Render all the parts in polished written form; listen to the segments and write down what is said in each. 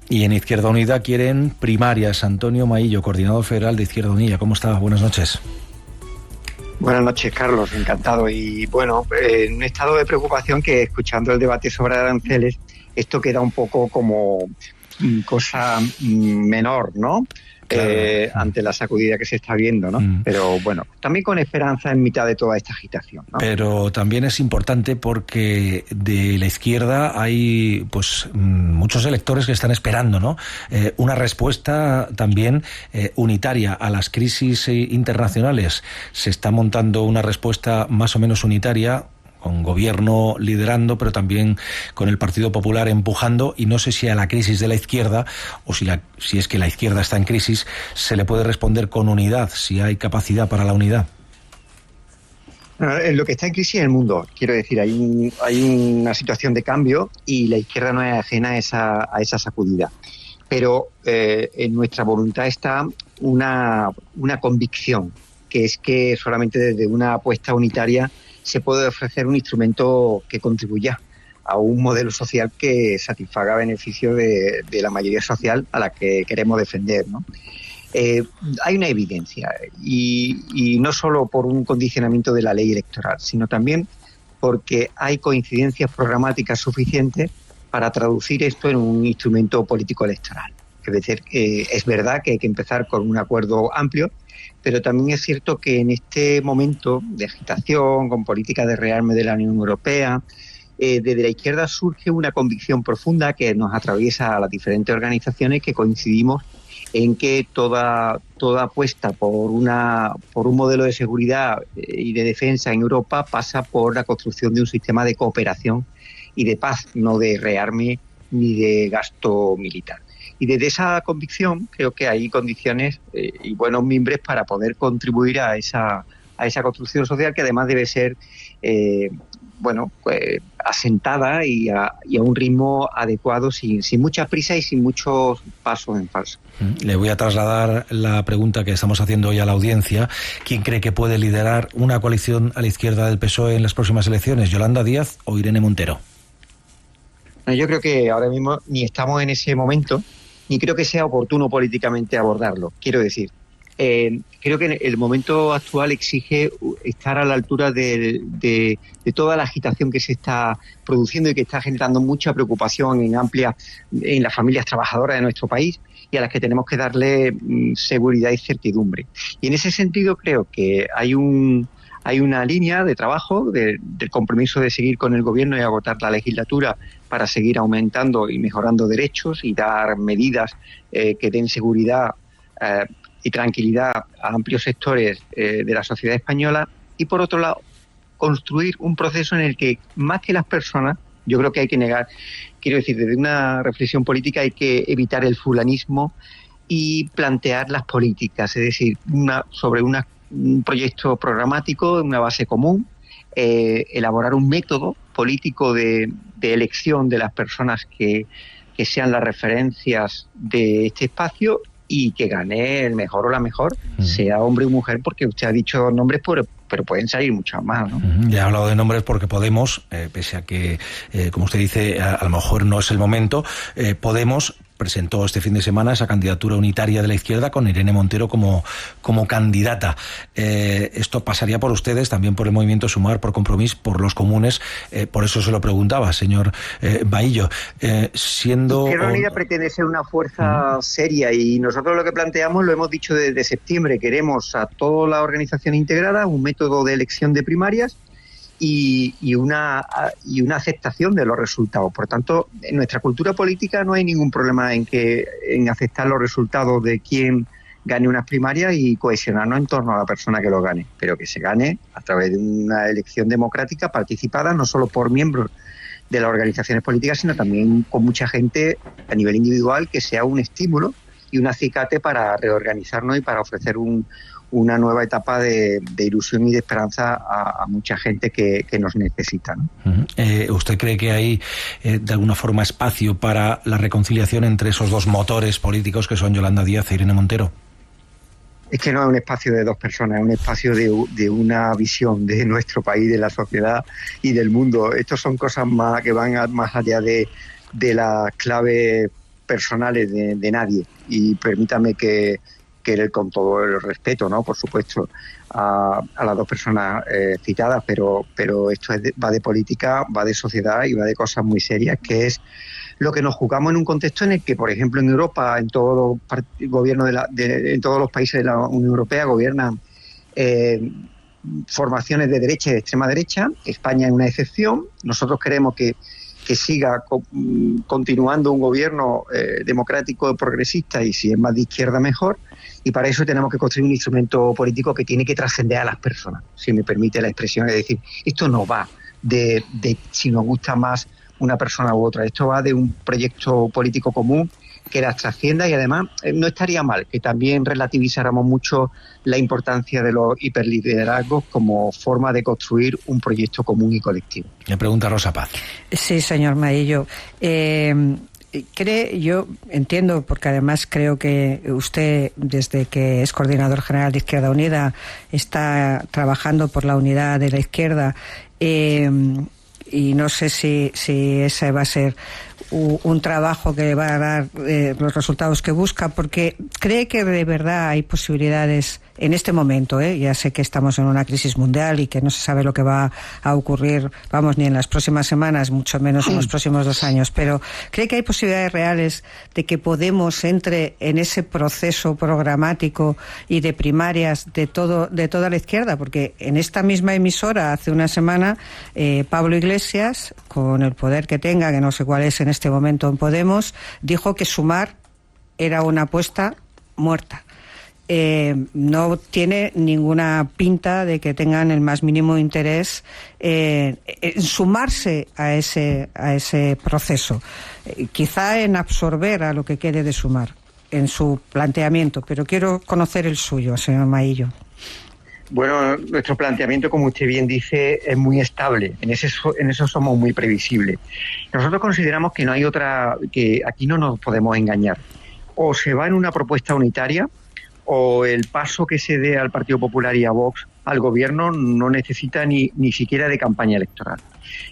Y en Izquierda Unida quieren primarias. Antonio Maillo, coordinador federal de Izquierda Unida. ¿Cómo está? Buenas noches. Buenas noches, Carlos. Encantado. Y bueno, en un estado de preocupación que, escuchando el debate sobre aranceles, esto queda un poco como cosa menor, ¿no? Claro. Ante la sacudida que se está viendo, ¿no? Pero bueno, también con esperanza en mitad de toda esta agitación, ¿no? Pero también es importante porque de la izquierda hay pues muchos electores que están esperando, ¿no? Una respuesta también unitaria a las crisis internacionales. Se está montando una respuesta más o menos unitaria, con gobierno liderando, pero también con el Partido Popular empujando, y no sé si a la crisis de la izquierda, o si es que la izquierda está en crisis, se le puede responder con unidad, si hay capacidad para la unidad. Lo que está en crisis es el mundo. Quiero decir, hay una situación de cambio y la izquierda no es ajena a esa sacudida. Pero en nuestra voluntad está una convicción, que es que solamente desde una apuesta unitaria se puede ofrecer un instrumento que contribuya a un modelo social que satisfaga beneficios de la mayoría social a la que queremos defender, ¿no? Hay una evidencia, y no solo por un condicionamiento de la ley electoral, sino también porque hay coincidencias programáticas suficientes para traducir esto en un instrumento político electoral. Es decir, es verdad que hay que empezar con un acuerdo amplio, pero también es cierto que en este momento de agitación, con política de rearme de la Unión Europea, desde la izquierda surge una convicción profunda que nos atraviesa a las diferentes organizaciones, que coincidimos en que toda apuesta por un modelo de seguridad y de defensa en Europa pasa por la construcción de un sistema de cooperación y de paz, no de rearme ni de gasto militar. Y desde esa convicción creo que hay condiciones y buenos mimbres para poder contribuir a esa construcción social, que además debe ser asentada y a un ritmo adecuado, sin mucha prisa y sin muchos pasos en falso. Le voy a trasladar la pregunta que estamos haciendo hoy a la audiencia. ¿Quién cree que puede liderar una coalición a la izquierda del PSOE en las próximas elecciones? ¿Yolanda Díaz o Irene Montero? Yo creo que ahora mismo ni estamos en ese momento, ni creo que sea oportuno políticamente abordarlo. Quiero decir, creo que el momento actual exige estar a la altura de toda la agitación que se está produciendo y que está generando mucha preocupación en las familias trabajadoras de nuestro país, y a las que tenemos que darle seguridad y certidumbre. Y en ese sentido creo que hay una línea de trabajo del compromiso de seguir con el gobierno y agotar la legislatura para seguir aumentando y mejorando derechos y dar medidas que den seguridad y tranquilidad a amplios sectores de la sociedad española, y por otro lado construir un proceso en el que, más que las personas, yo creo que hay que desde una reflexión política hay que evitar el fulanismo y plantear las políticas, es decir, sobre un proyecto programático, una base común, elaborar un método político de elección de las personas que sean las referencias de este espacio, y que gane el mejor o la mejor, sea hombre o mujer, porque usted ha dicho nombres, pero pueden salir muchos más, ¿no? Ya he hablado de nombres porque Podemos, pese a que, como usted dice, a lo mejor no es el momento, Podemos presentó este fin de semana esa candidatura unitaria de la izquierda con Irene Montero como candidata. Esto pasaría por ustedes, también por el movimiento Sumar, por Compromís, por los comunes. Por eso se lo preguntaba, señor Bahillo. Izquierda Unida pretende ser una fuerza seria, y nosotros lo que planteamos, lo hemos dicho desde septiembre, queremos a toda la organización integrada, un método de elección de primarias y una aceptación de los resultados. Por tanto, en nuestra cultura política no hay ningún problema en aceptar los resultados de quien gane unas primarias y cohesionarnos en torno a la persona que lo gane, pero que se gane a través de una elección democrática participada no solo por miembros de las organizaciones políticas, sino también con mucha gente a nivel individual, que sea un estímulo y un acicate para reorganizarnos y para ofrecer una nueva etapa de ilusión y de esperanza a mucha gente que nos necesita, ¿no? ¿Usted cree que hay de alguna forma espacio para la reconciliación entre esos dos motores políticos que son Yolanda Díaz e Irene Montero? Es que no es un espacio de dos personas, es un espacio de una visión de nuestro país, de la sociedad y del mundo. Estos son cosas que van más allá de las claves personales de nadie. Y permítame que con todo el respeto, ¿no? Por supuesto, a las dos personas citadas, pero esto va de política, va de sociedad y va de cosas muy serias, que es lo que nos jugamos en un contexto en el que, por ejemplo, en Europa, en todos los gobiernos en todos los países de la Unión Europea gobiernan formaciones de derecha y de extrema derecha. España es una excepción. Nosotros queremos que siga continuando un gobierno democrático progresista, y si es más de izquierda mejor, y para eso tenemos que construir un instrumento político que tiene que trascender a las personas, si me permite la expresión. Es decir, esto no va de si nos gusta más una persona u otra, esto va de un proyecto político común que las trascienda, y además no estaría mal que también relativizáramos mucho la importancia de los hiperliderazgos como forma de construir un proyecto común y colectivo. Me pregunta Rosa Paz. Sí, señor Maillo. Yo entiendo, porque además creo que usted, desde que es coordinador general de Izquierda Unida, está trabajando por la unidad de la izquierda, y no sé si ese va a ser un trabajo que va a dar los resultados que busca, porque cree que de verdad hay posibilidades en este momento, ya sé que estamos en una crisis mundial y que no se sabe lo que va a ocurrir, ni en las próximas semanas, mucho menos en los próximos 2 años, pero cree que hay posibilidades reales de que Podemos entre en ese proceso programático y de primarias de toda la izquierda, porque en esta misma emisora hace una semana Pablo Iglesias, con el poder que tenga, que no sé cuál es en este momento en Podemos, dijo que Sumar era una apuesta muerta. No tiene ninguna pinta de que tengan el más mínimo interés en sumarse a ese proceso, quizá en absorber a lo que quede de Sumar en su planteamiento, pero quiero conocer el suyo, señor Maillo. Bueno, nuestro planteamiento, como usted bien dice, es muy estable. En eso somos muy previsibles. Nosotros consideramos que no hay otra, que aquí no nos podemos engañar. O se va en una propuesta unitaria, o el paso que se dé al Partido Popular y a Vox al gobierno no necesita ni siquiera de campaña electoral.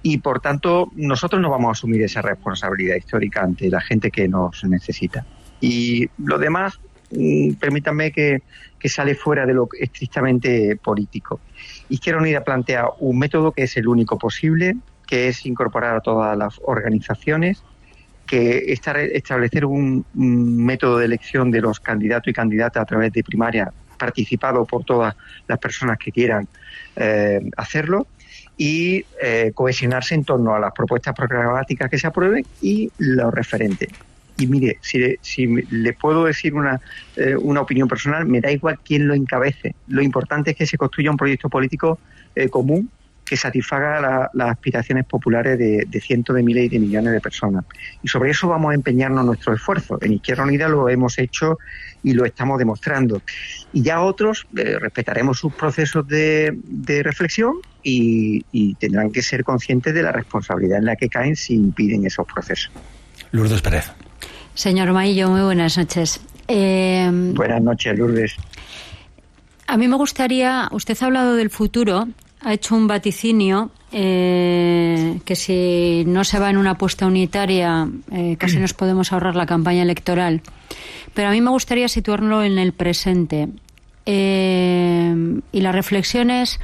Y por tanto, nosotros no vamos a asumir esa responsabilidad histórica ante la gente que nos necesita. Y lo demás, permítanme que sale fuera de lo estrictamente político. Izquierda Unida plantea un método que es el único posible, que es incorporar a todas las organizaciones, que establecer un método de elección de los candidatos y candidatas a través de primaria participado por todas las personas que quieran hacerlo, y cohesionarse en torno a las propuestas programáticas que se aprueben y los referentes. Y mire, si le puedo decir una opinión personal, me da igual quién lo encabece. Lo importante es que se construya un proyecto político común que satisfaga las aspiraciones populares de cientos de miles y de millones de personas. Y sobre eso vamos a empeñarnos nuestro esfuerzo. En Izquierda Unida lo hemos hecho y lo estamos demostrando. Y ya otros respetaremos sus procesos de reflexión y tendrán que ser conscientes de la responsabilidad en la que caen si impiden esos procesos. Lourdes Pérez. Señor Maillo, muy buenas noches. Buenas noches, Lourdes. A mí me gustaría, usted ha hablado del futuro, ha hecho un vaticinio que si no se va en una apuesta unitaria casi nos podemos ahorrar la campaña electoral. Pero a mí me gustaría situarlo en el presente. Y la reflexión es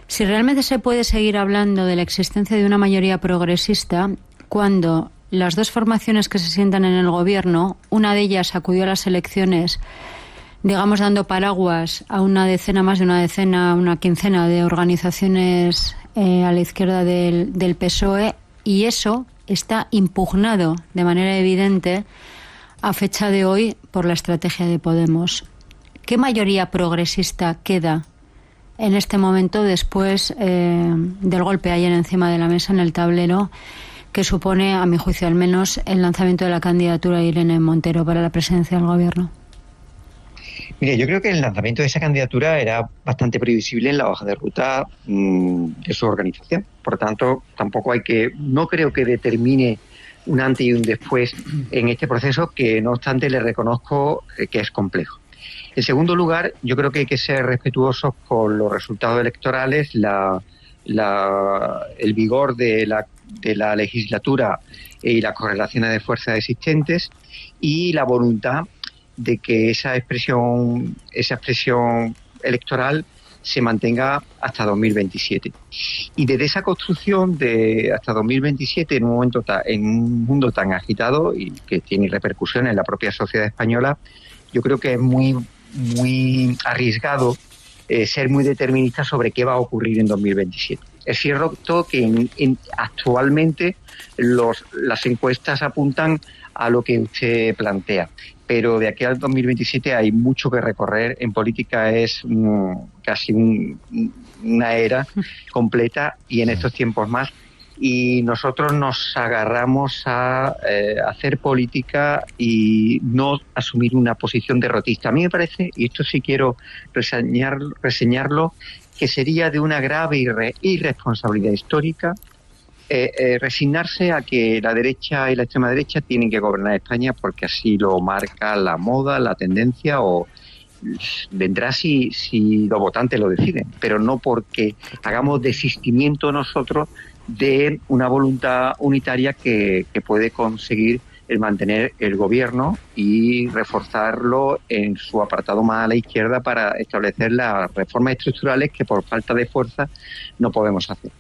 si realmente se puede seguir hablando de la existencia de una mayoría progresista cuando las dos formaciones que se sientan en el gobierno, una de ellas acudió a las elecciones, digamos, dando paraguas a una quincena de organizaciones a la izquierda del PSOE, y eso está impugnado de manera evidente a fecha de hoy por la estrategia de Podemos. ¿Qué mayoría progresista queda en este momento después del golpe ayer encima de la mesa en el tablero que supone, a mi juicio al menos, el lanzamiento de la candidatura de Irene Montero para la presidencia del gobierno? Mire, yo creo que el lanzamiento de esa candidatura era bastante previsible en la hoja de ruta de su organización. Por tanto, no creo que determine un antes y un después en este proceso, que no obstante le reconozco que es complejo. En segundo lugar, yo creo que hay que ser respetuosos con los resultados electorales, el vigor de de la legislatura y las correlaciones de fuerzas existentes, y la voluntad de que esa expresión electoral se mantenga hasta 2027. Y desde esa construcción de hasta 2027, en un mundo tan agitado y que tiene repercusiones en la propia sociedad española, yo creo que es muy arriesgado ser muy determinista sobre qué va a ocurrir en 2027. Es cierto que actualmente las encuestas apuntan a lo que usted plantea, pero de aquí al 2027 hay mucho que recorrer. En política es casi una era completa, y en estos tiempos más. Y nosotros nos agarramos a hacer política y no asumir una posición derrotista. A mí me parece, y esto sí quiero reseñarlo, que sería de una grave irresponsabilidad histórica resignarse a que la derecha y la extrema derecha tienen que gobernar España porque así lo marca la moda, la tendencia, o vendrá si los votantes lo deciden, pero no porque hagamos desistimiento nosotros de una voluntad unitaria que puede conseguir el mantener el gobierno y reforzarlo en su apartado más a la izquierda para establecer las reformas estructurales que por falta de fuerza no podemos hacer.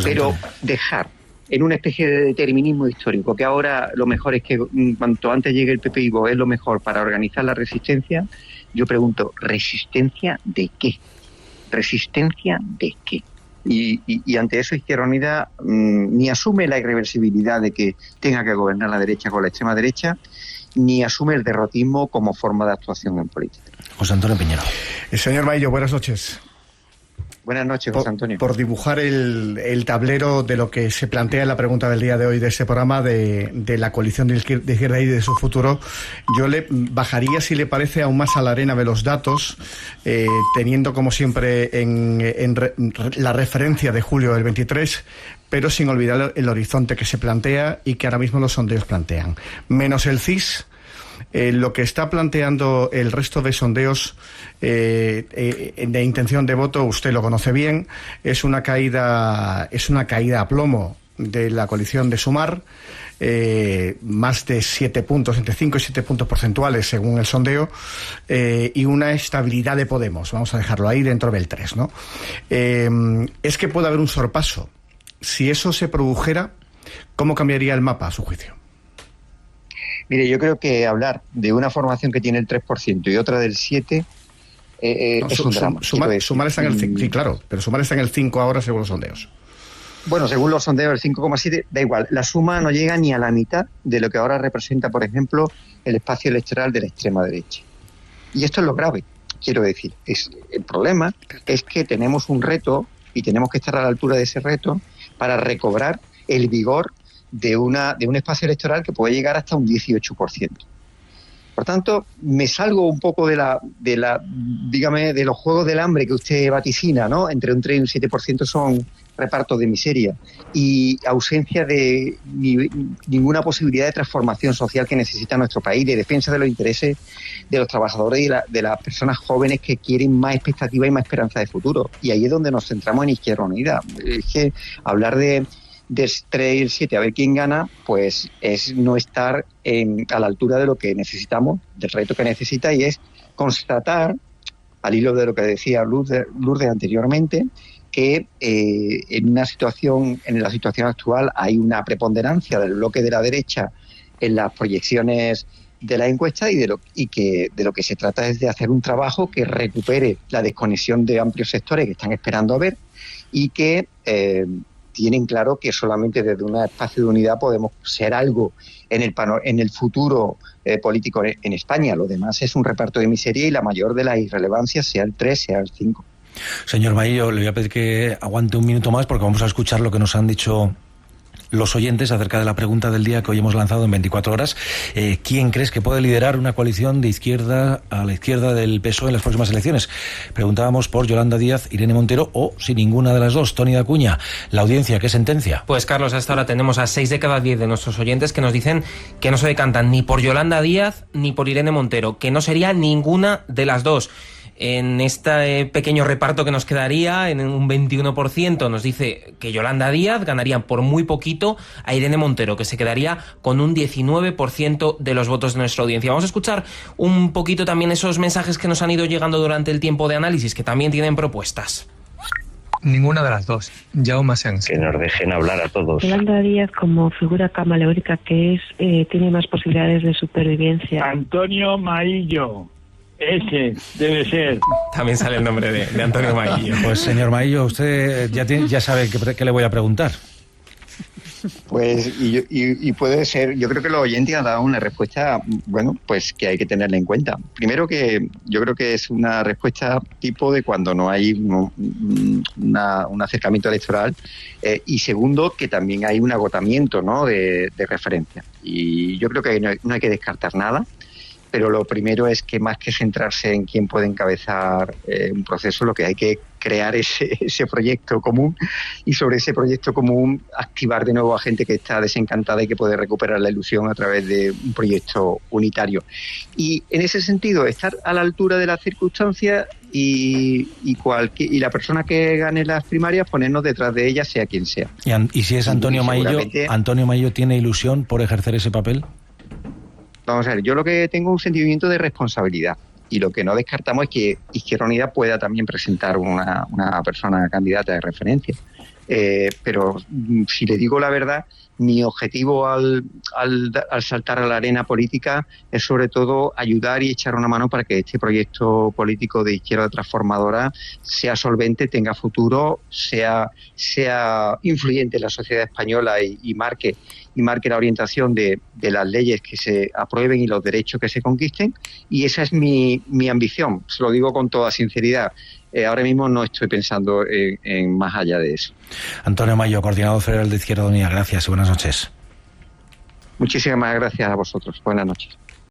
Pero dejar en una especie de determinismo histórico, que ahora lo mejor es que cuanto antes llegue el PP y Vox es lo mejor para organizar la resistencia, yo pregunto, ¿resistencia de qué? ¿Resistencia de qué? Y ante eso Izquierda Unida ni asume la irreversibilidad de que tenga que gobernar la derecha con la extrema derecha, ni asume el derrotismo como forma de actuación en política. José Antonio Piñero. Señor Maillo, buenas noches. Buenas noches, José Antonio. Por dibujar el tablero de lo que se plantea en la pregunta del día de hoy de este programa, de la coalición de izquierda y de su futuro, yo le bajaría, si le parece, aún más a la arena de los datos, teniendo como siempre en la referencia de julio del 23, pero sin olvidar el horizonte que se plantea y que ahora mismo los sondeos plantean. Menos el CIS, lo que está planteando el resto de sondeos de intención de voto, usted lo conoce bien, es una caída a plomo de la coalición de Sumar, más de 7 puntos, entre 5 y 7 puntos porcentuales según el sondeo, y una estabilidad de Podemos, vamos a dejarlo ahí dentro del 3, ¿no? Es que puede haber un sorpaso. Si eso se produjera, ¿cómo cambiaría el mapa a su juicio? Mire, yo creo que hablar de una formación que tiene el 3% y otra del 7% es un drama. Sumar está en el 5, sí, claro, pero Sumar está en el 5 ahora según los sondeos. Bueno, según los sondeos, el 5,7, da igual. La suma no llega ni a la mitad de lo que ahora representa, por ejemplo, el espacio electoral de la extrema derecha. Y esto es lo grave, quiero decir. El problema es que tenemos un reto y tenemos que estar a la altura de ese reto para recobrar el vigor de un espacio electoral que puede llegar hasta un 18%. Por tanto, me salgo un poco de los juegos del hambre que usted vaticina, ¿no? Entre un 3 y un 7% son repartos de miseria y ausencia de ninguna posibilidad de transformación social que necesita nuestro país, de defensa de los intereses de los trabajadores y de las personas jóvenes que quieren más expectativa y más esperanza de futuro. Y ahí es donde nos centramos en Izquierda Unida. Es que hablar del 3 y el 7, a ver quién gana, pues es no estar a la altura de lo que necesitamos, del reto que necesita, y es constatar, al hilo de lo que decía Lourdes anteriormente, que en la situación actual hay una preponderancia del bloque de la derecha en las proyecciones de la encuesta y que de lo que se trata es de hacer un trabajo que recupere la desconexión de amplios sectores que están esperando a ver y que tienen claro que solamente desde un espacio de unidad podemos ser algo en el futuro político en España. Lo demás es un reparto de miseria y la mayor de las irrelevancias, sea el 3, sea el 5. Señor Maillo, le voy a pedir que aguante un minuto más porque vamos a escuchar lo que nos han dicho los oyentes acerca de la pregunta del día que hoy hemos lanzado en 24 horas. ¿Quién crees que puede liderar una coalición de izquierda a la izquierda del PSOE en las próximas elecciones? Preguntábamos por Yolanda Díaz, Irene Montero o, si ninguna de las dos, Toni Dacuña. La audiencia, ¿qué sentencia? Pues Carlos, hasta ahora tenemos a 6 de cada 10 de nuestros oyentes que nos dicen que no se decantan ni por Yolanda Díaz ni por Irene Montero, que no sería ninguna de las dos. En este pequeño reparto que nos quedaría, en un 21%, nos dice que Yolanda Díaz ganaría por muy poquito a Irene Montero, que se quedaría con un 19% de los votos de nuestra audiencia. Vamos a escuchar un poquito también esos mensajes que nos han ido llegando durante el tiempo de análisis, que también tienen propuestas. Ninguna de las dos. Jaume Asens. Que nos dejen hablar a todos. Yolanda Díaz, como figura camaleónica que es, tiene más posibilidades de supervivencia. Antonio Maillo. Ese debe ser. También sale el nombre de Antonio Maillo. Pues señor Maillo, usted ya sabe qué le voy a preguntar. Pues, y puede ser, yo creo que los oyentes han dado una respuesta, bueno, pues que hay que tenerla en cuenta. Primero, que yo creo que es una respuesta tipo de cuando no hay un acercamiento electoral, y segundo, que también hay un agotamiento, ¿no?, de referencia. Y yo creo que no hay que descartar nada. Pero lo primero es que, más que centrarse en quién puede encabezar un proceso, lo que hay que crear ese proyecto común, y sobre ese proyecto común activar de nuevo a gente que está desencantada y que puede recuperar la ilusión a través de un proyecto unitario. Y en ese sentido, estar a la altura de las circunstancias y la persona que gane las primarias, ponernos detrás de ella, sea quien sea. Y si es Antonio Maillo, ¿Antonio Maillo tiene ilusión por ejercer ese papel? Vamos a ver, yo lo que tengo es un sentimiento de responsabilidad, y lo que no descartamos es que Izquierda Unida pueda también presentar una persona candidata de referencia. Pero si le digo la verdad, mi objetivo al saltar a la arena política es sobre todo ayudar y echar una mano para que este proyecto político de izquierda transformadora sea solvente, tenga futuro, sea influyente en la sociedad española y marque la orientación de las leyes que se aprueben y los derechos que se conquisten. Y esa es mi ambición, se lo digo con toda sinceridad. Ahora mismo no estoy pensando en más allá de eso. Antonio Maillo, coordinador federal de Izquierda Unida, gracias y buenas noches. Muchísimas gracias a vosotros. Buenas noches.